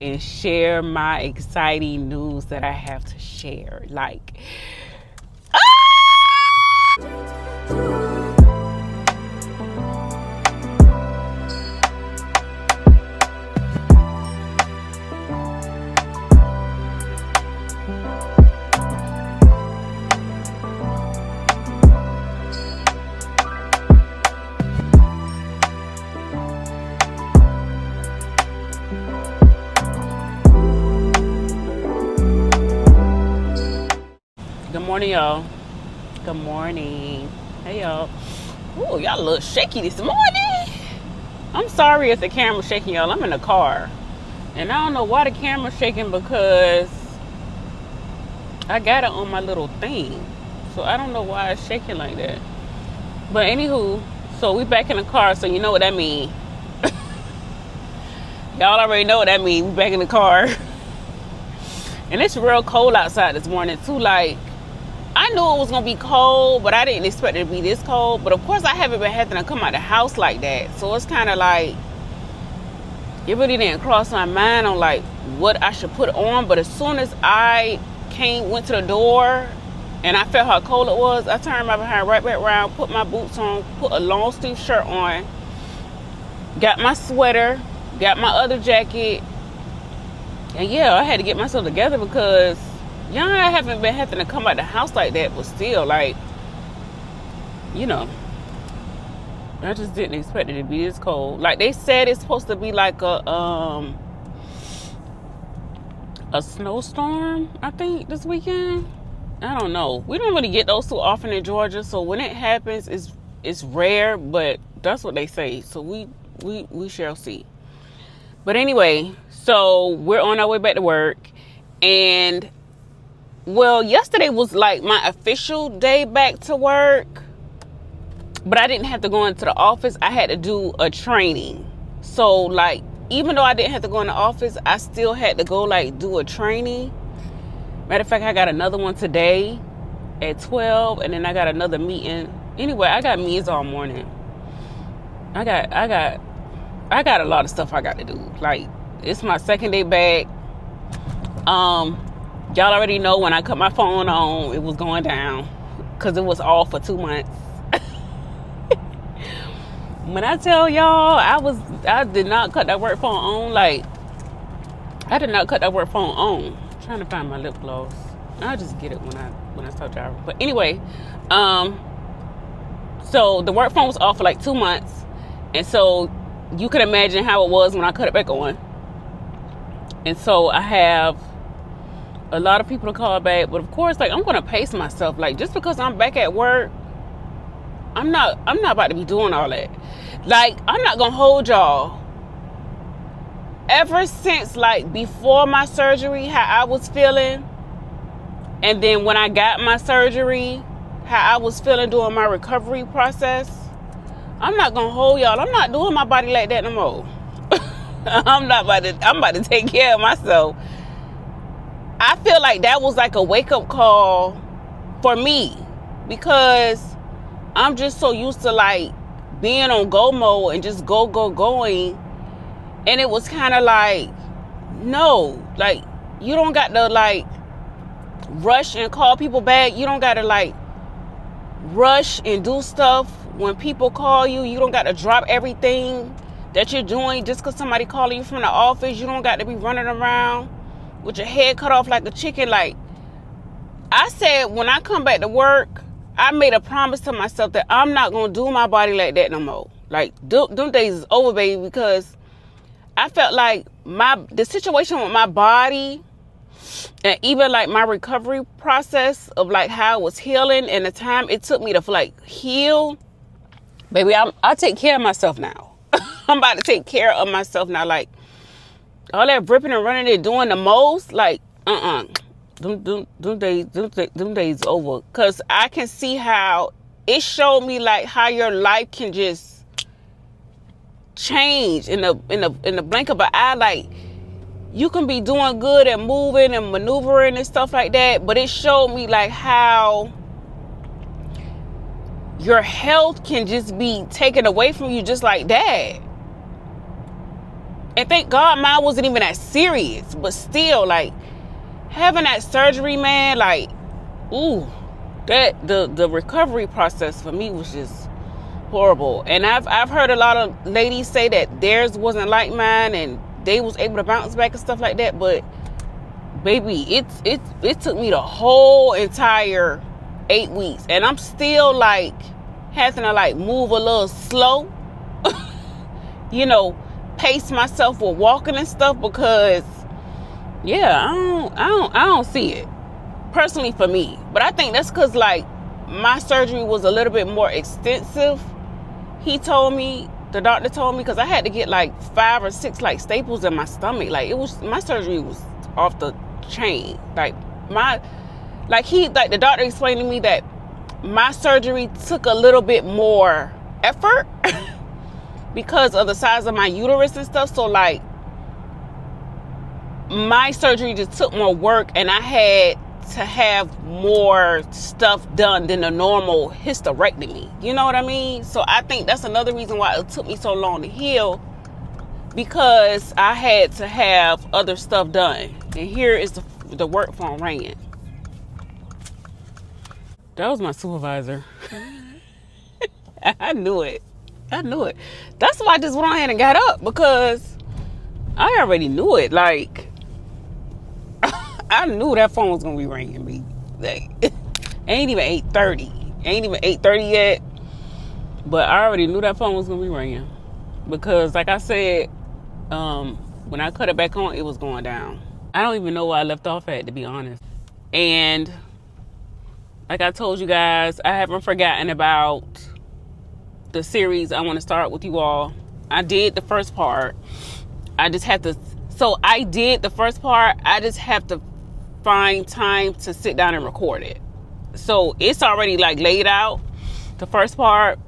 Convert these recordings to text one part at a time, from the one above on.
and share my exciting news that I have to share. Like, good morning, y'all. Good morning. Hey, y'all. Ooh, y'all a little shaky this morning. I'm sorry if the camera's shaking, y'all. I'm in the car. And I don't know why the camera's shaking, because I got it on my little thing. So I don't know why it's shaking like that. But anywho, so we back in the car, so you know what that means. Y'all already know what that means. We back in the car. And it's real cold outside this morning too. Like, I knew it was gonna be cold, but I didn't expect it to be this cold. But of course I haven't been having to come out the house like that. So it's kinda like, it really didn't cross my mind on like what I should put on. But as soon as I went to the door and I felt how cold it was, I turned my behind right back around, put my boots on, put a long sleeve shirt on, got my sweater, got my other jacket. And yeah, I had to get myself together, because y'all, I haven't been having to come out the house like that. But still, like, you know, I just didn't expect it to be this cold. Like they said, it's supposed to be like a snowstorm, I think, this weekend. I don't know. We don't really get those too often in Georgia, so when it happens, it's rare, but that's what they say. So we shall see. But anyway, so we're on our way back to work, and well, yesterday was like my official day back to work, but I didn't have to go into the office. I had to do a training. So like, even though I didn't have to go in the office, I still had to go like do a training. Matter of fact, I got another one today at 12, and then I got another meeting. Anyway, I got meetings all morning. I got a lot of stuff I got to do. Like, it's my second day back. Y'all already know when I cut my phone on, it was going down, because it was off for 2 months. When I tell y'all, I did not cut that work phone on. Like, I did not cut that work phone on. I'm trying to find my lip gloss. I'll just get it when I start driving. But anyway, so the work phone was off for like 2 months, and so you can imagine how it was when I cut it back on. And so I have a lot of people to call back, but of course, like, I'm gonna pace myself. Like, just because I'm back at work, I'm not about to be doing all that. Like, I'm not gonna hold y'all. Ever since like before my surgery, how I was feeling, and then when I got my surgery, how I was feeling during my recovery process, I'm not gonna hold y'all. I'm not doing my body like that no more. I'm about to take care of myself. I feel like that was like a wake-up call for me, because I'm just so used to like being on go mode and just going. And it was kind of like, no, like, you don't got to like rush and call people back. You don't got to like rush and do stuff when people call you. You don't got to drop everything that you're doing just because somebody calling you from the office. You don't got to be running around with your head cut off like a chicken. Like I said, when I come back to work, I made a promise to myself that I'm not going to do my body like that no more. Like, them days is over, baby, because I felt like the situation with my body, and even like my recovery process of like how I was healing and the time it took me to like heal, baby, I take care of myself now. I'm about to take care of myself now. Like, all that ripping and running and doing the most, like, them days over. Cause I can see how it showed me like how your life can just change in the blink of an eye. Like, you can be doing good and moving and maneuvering and stuff like that, but it showed me like how your health can just be taken away from you just like that. And thank God mine wasn't even that serious. But still, like, having that surgery, man, like, ooh, that the recovery process for me was just horrible. And I've heard a lot of ladies say that theirs wasn't like mine and they was able to bounce back and stuff like that. But baby, it took me the whole entire 8 weeks, and I'm still like having to like move a little slow, you know, pace myself with walking and stuff because yeah, I don't see it personally for me. But I think that's because like my surgery was a little bit more extensive. He told me, the doctor told me, because I had to get like 5 or 6 like staples in my stomach. Like it was, my surgery was off the chain. Like the doctor explained to me that my surgery took a little bit more effort because of the size of my uterus and stuff. So like my surgery just took more work, and I had to have more stuff done than a normal hysterectomy. You know what I mean? So I think that's another reason why it took me so long to heal, because I had to have other stuff done. And here is the work phone ringing. That was my supervisor. I knew it. I knew it. That's why I just went ahead and got up, because I already knew it. Like, I knew that phone was gonna be ringing me. Like, ain't even 8:30. Ain't even 8:30 yet. But I already knew that phone was gonna be ringing, because, like I said, when I cut it back on, it was going down. I don't even know where I left off at, to be honest. And like I told you guys, I haven't forgotten about the series I want to start with you all. I did the first part. I just have to. So I did the first part. I just have to find time to sit down and record it. So it's already like laid out, the first part.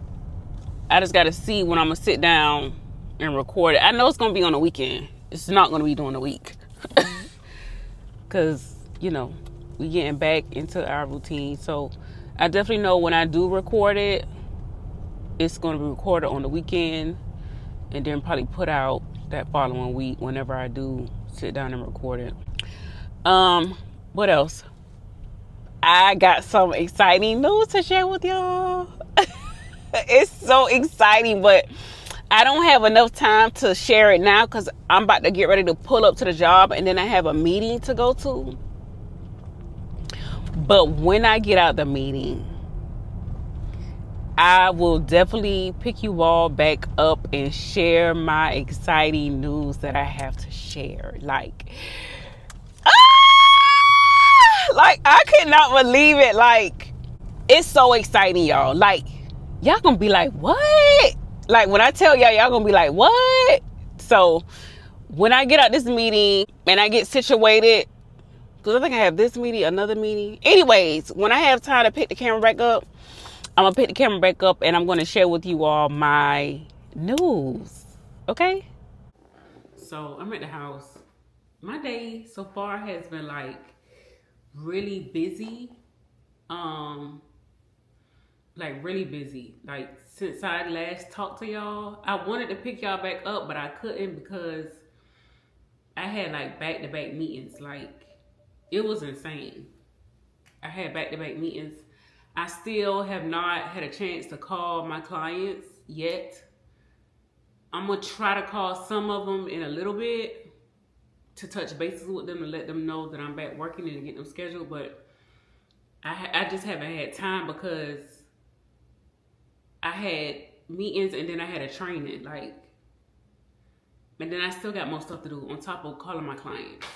I just got to see when I'm gonna sit down and record it. I know it's gonna be on the weekend. It's not gonna be during the week, because you know we getting back into our routine. So I definitely know when I do record it, it's gonna be recorded on the weekend, and then probably put out that following week whenever I do sit down and record it. What else? I got some exciting news to share with y'all. It's so exciting, but I don't have enough time to share it now because I'm about to get ready to pull up to the job, and then I have a meeting to go to. But when I get out the meeting, I will definitely pick you all back up and share my exciting news that I have to share. Like I cannot believe it. Like, it's so exciting, y'all. Like, y'all gonna be like, what? Like, when I tell y'all gonna be like, what? So when I get out this meeting and I get situated, because I think I have this meeting, another meeting. Anyways, when I have time to pick the camera back up, I'm gonna pick the camera back up and I'm gonna share with you all my news. Okay? So I'm at the house. My day so far has been like really busy. Like really busy. Like since I last talked to y'all, I wanted to pick y'all back up, but I couldn't because I had like back-to-back meetings. Like, it was insane. I had back-to-back meetings. I still have not had a chance to call my clients yet. I'm going to try to call some of them in a little bit to touch bases with them and let them know that I'm back working and to get them scheduled. But I just haven't had time because I had meetings and then I had a training. Like, and then I still got more stuff to do on top of calling my clients.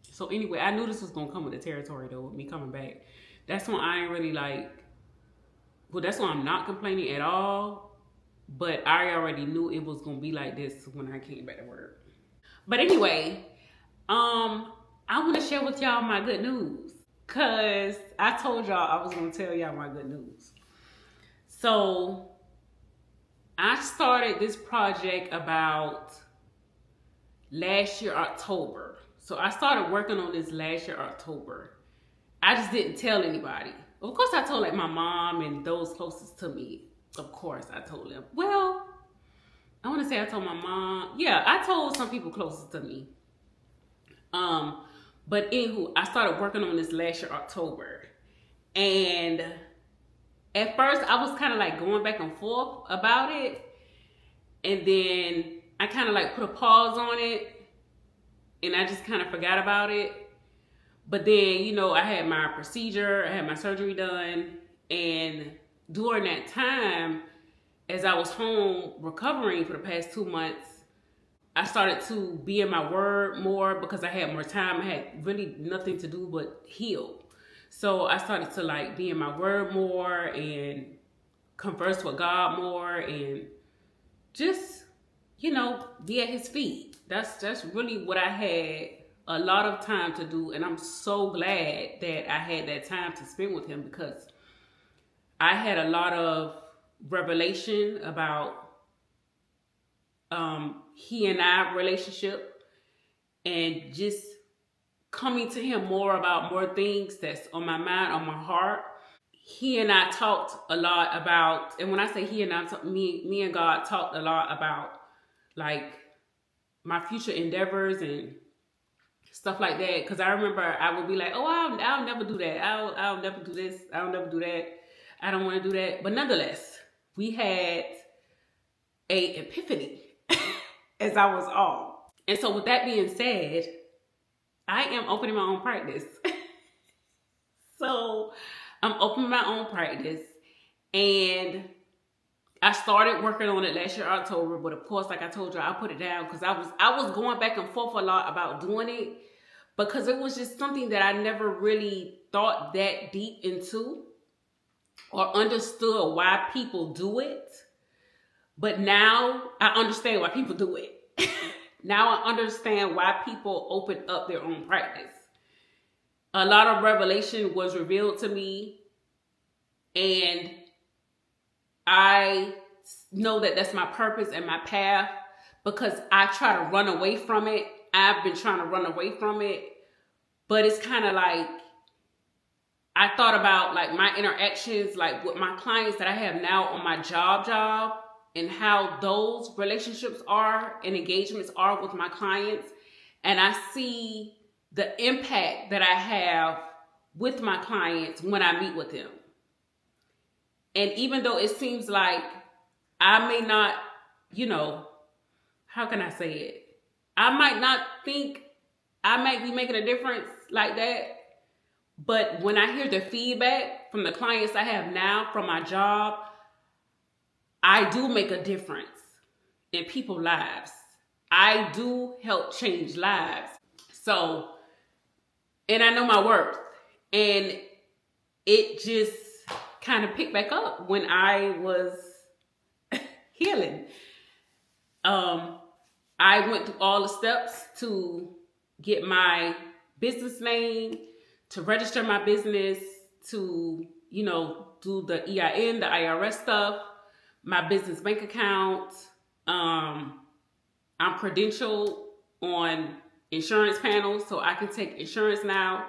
So anyway, I knew this was going to come with the territory though, with me coming back. That's when I ain't really like, well, that's why I'm not complaining at all. But I already knew it was going to be like this when I came back to work. But anyway, I want to share with y'all my good news. Because I told y'all I was going to tell y'all my good news. So I started this project about last year, October. So I started working on this last year, October. I just didn't tell anybody. Of course, I told like my mom and those closest to me. Of course, I told them. Well, I want to say I told my mom. Yeah, I told some people closest to me. Um, but anywho, I started working on this last year October, and at first I was kind of like going back and forth about it, and then I kind of like put a pause on it, and I just kind of forgot about it. But then, I had my procedure, I had my surgery done, and during that time, as I was home recovering for the past 2 months, I started to be in my word more because I had more time. I had really nothing to do but heal. So I started to like be in my word more and converse with God more and just, be at his feet. That's really what I had a lot of time to do. And I'm so glad that I had that time to spend with him because I had a lot of revelation about he and I relationship and just coming to him more about more things that's on my mind, on my heart. He and I talked a lot about, and when I say he and I, me and God talked a lot about like my future endeavors and stuff like that. Because I remember I would be like, oh, I'll never do that. I'll never do this. I'll never do that. I don't want to do that. But nonetheless, we had a epiphany as I was off. And so with that being said, I am opening my own practice. So I'm opening my own practice, and I started working on it last year October, but of course, like I told you, I put it down because I was going back and forth a lot about doing it because it was just something that I never really thought that deep into or understood why people do it. But now I understand why people do it. Now I understand why people open up their own practice. A lot of revelation was revealed to me, and I know that that's my purpose and my path because I try to run away from it. I've been trying to run away from it, but it's kind of like I thought about like my interactions like with my clients that I have now on my job and how those relationships are and engagements are with my clients, and I see the impact that I have with my clients when I meet with them. And even though it seems like I may not, how can I say it? I might not think I might be making a difference like that. But when I hear the feedback from the clients I have now from my job, I do make a difference in people's lives. I do help change lives. So, and I know my worth. And it just kind of picked back up when I was healing. I went through all the steps to get my business name, to register my business, to, do the EIN, the IRS stuff, my business bank account. I'm credentialed on insurance panels, so I can take insurance now.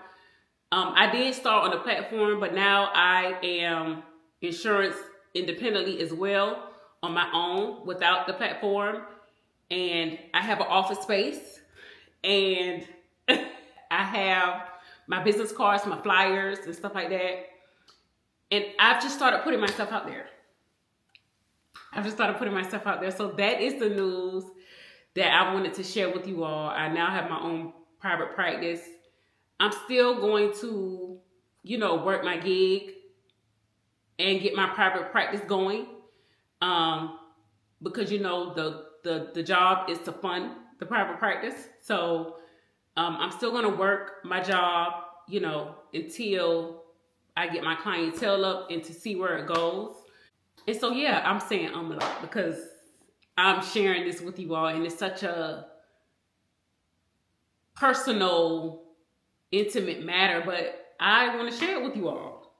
I did start on the platform, but now I am insurance independently as well on my own without the platform. And I have an office space, and I have my business cards, my flyers, and stuff like that. And I've just started putting myself out there. So that is the news that I wanted to share with you all. I now have my own private practice. I'm still going to, work my gig and get my private practice going. Because, the job is to fund the private practice. So I'm still going to work my job, until I get my clientele up and to see where it goes. And so, yeah, I'm saying a lot because I'm sharing this with you all, and it's such a personal, intimate matter, but I want to share it with you all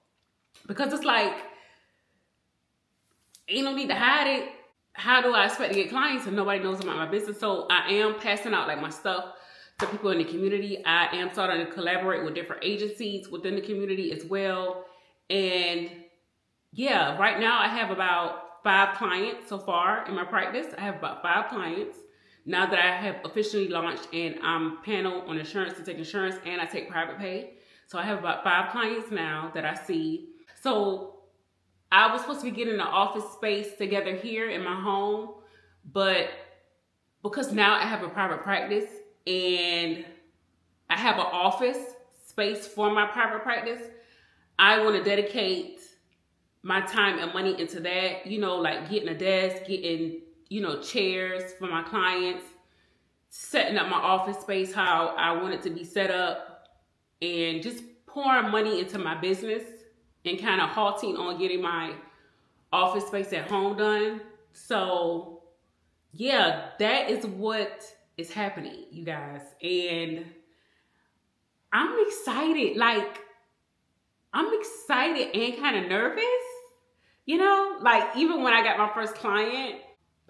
because it's like, ain't no need to hide it. How do I expect to get clients if nobody knows about my business? So I am passing out like my stuff to people in the community. I am starting to collaborate with different agencies within the community as well. And yeah, right now I have about about 5 clients so far in my practice. I have about 5 clients now that I have officially launched, and I'm panel on insurance to take insurance, and I take private pay. So I have about 5 clients now that I see. So I was supposed to be getting an office space together here in my home, but because now I have a private practice and I have an office space for my private practice, I want to dedicate my time and money into that, like getting a desk, getting, chairs for my clients, setting up my office space how I want it to be set up, and just pouring money into my business and kind of halting on getting my office space at home done. So yeah, that is what is happening, you guys. And I'm excited. Like, I'm excited and kind of nervous. Like even when I got my first client,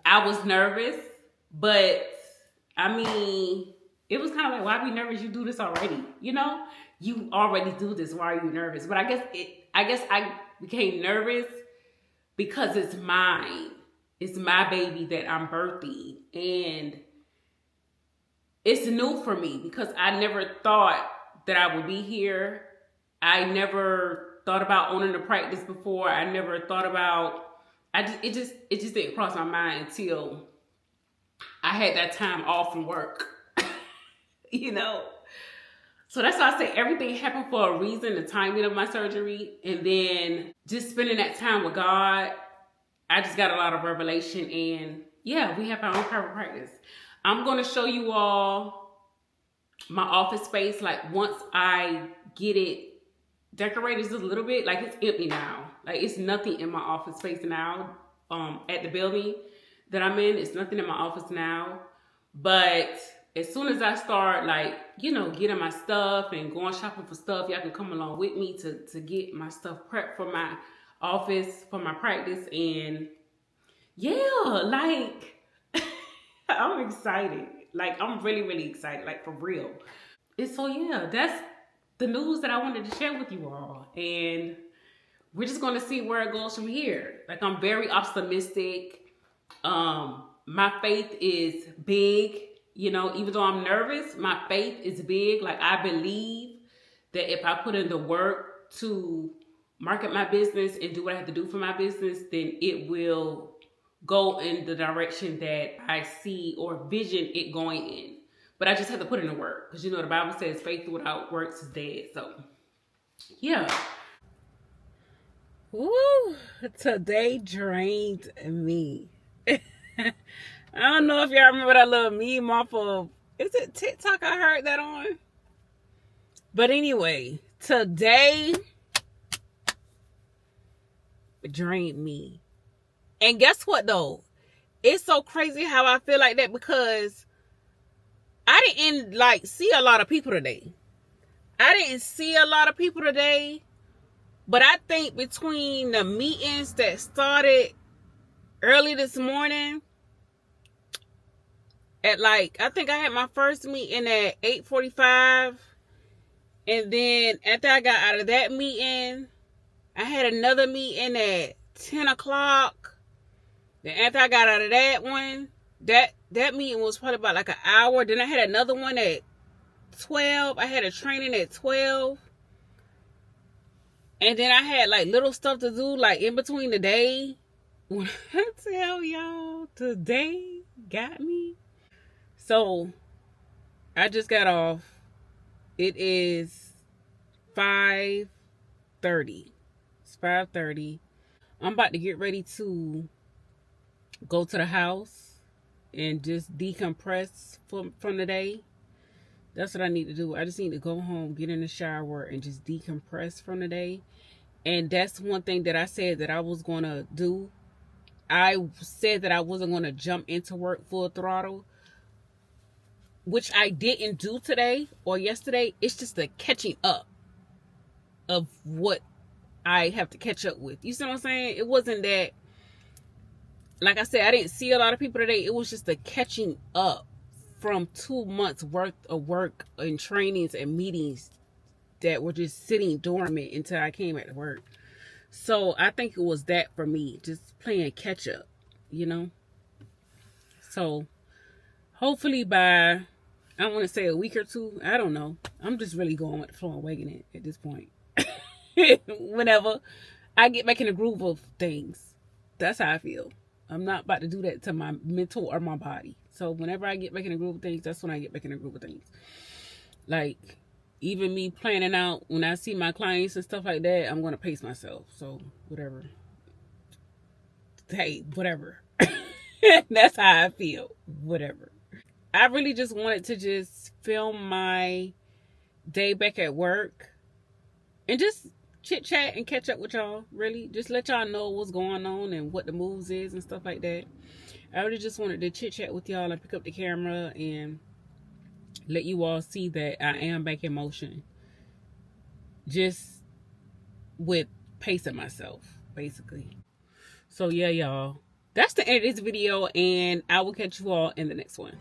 I was nervous, but I mean, it was kind of like, why be nervous? You do this already, You already do this. Why are you nervous? But I guess I became nervous because it's mine. It's my baby that I'm birthing, and it's new for me because I never thought that I would be here. I never thought about owning a practice before. I never thought about, it just didn't cross my mind until I had that time off from work. So that's why I say everything happened for a reason, the timing of my surgery, and then just spending that time with God. I just got a lot of revelation, and yeah, we have our own private practice. I'm going to show you all my office space, like once I get it decorated just a little bit. Like, it's empty now. Like, it's nothing in my office space now. At the building that I'm in, it's nothing in my office now. But as soon as I start, like, getting my stuff and going shopping for stuff, y'all can come along with me to get my stuff prepped for my office, for my practice. And yeah, like, I'm excited. Like, I'm really, really excited, like, for real. And so yeah, that's the news that I wanted to share with you all. And we're just going to see where it goes from here. Like, I'm very optimistic. My faith is big. Even though I'm nervous, my faith is big. Like, I believe that if I put in the work to market my business and do what I have to do for my business, then it will go in the direction that I see or vision it going in. But I just have to put in the work. Because the Bible says faith without works is dead. So, yeah. Woo! Today drained me. I don't know if y'all remember that little meme off of, is it TikTok I heard that on? But anyway, today drained me. And guess what though? It's so crazy how I feel like that because I didn't see a lot of people today. But I think between the meetings that started early this morning at I think I had my first meeting at 8:45. And then after I got out of that meeting, I had another meeting at 10 o'clock. Then after I got out of that one, that meeting was probably about an hour. Then I had another one at 12. I had a training at 12. And then I had little stuff to do in between the day. When I tell y'all, today got me. So I just got off. It is 5:30. It's 5:30. I'm about to get ready to go to the house and just decompress from the day. That's what I need to do. I just need to go home, get in the shower, and just decompress from the day. And that's one thing that I said that I was going to do. I said that I wasn't going to jump into work full throttle, which I didn't do today or yesterday. It's just the catching up of what I have to catch up with. You see what I'm saying? It wasn't that, like I said, I didn't see a lot of people today. It was just the catching up from 2 months worth of work and trainings and meetings that were just sitting dormant until I came at work. So I think it was that for me, just playing catch up, you know. So hopefully by, I don't want to say a week or two. I don't know. I'm just really going with the flow and winging it at this point. Whenever I get back in the groove of things, that's how I feel. I'm not about to do that to my mental or my body. So whenever I get back in the groove of things, that's when I get back in the groove of things. Like, even me planning out when I see my clients and stuff like that, I'm going to pace myself. So whatever. Hey, whatever. That's how I feel. Whatever. I really just wanted to just film my day back at work and just chit chat and catch up with y'all. Really, just let y'all know what's going on and what the moves is and stuff like that. I really just wanted to chit chat with y'all and pick up the camera and let you all see that I am back in motion. Just with pacing myself, basically. So yeah, y'all. That's the end of this video, and I will catch you all in the next one.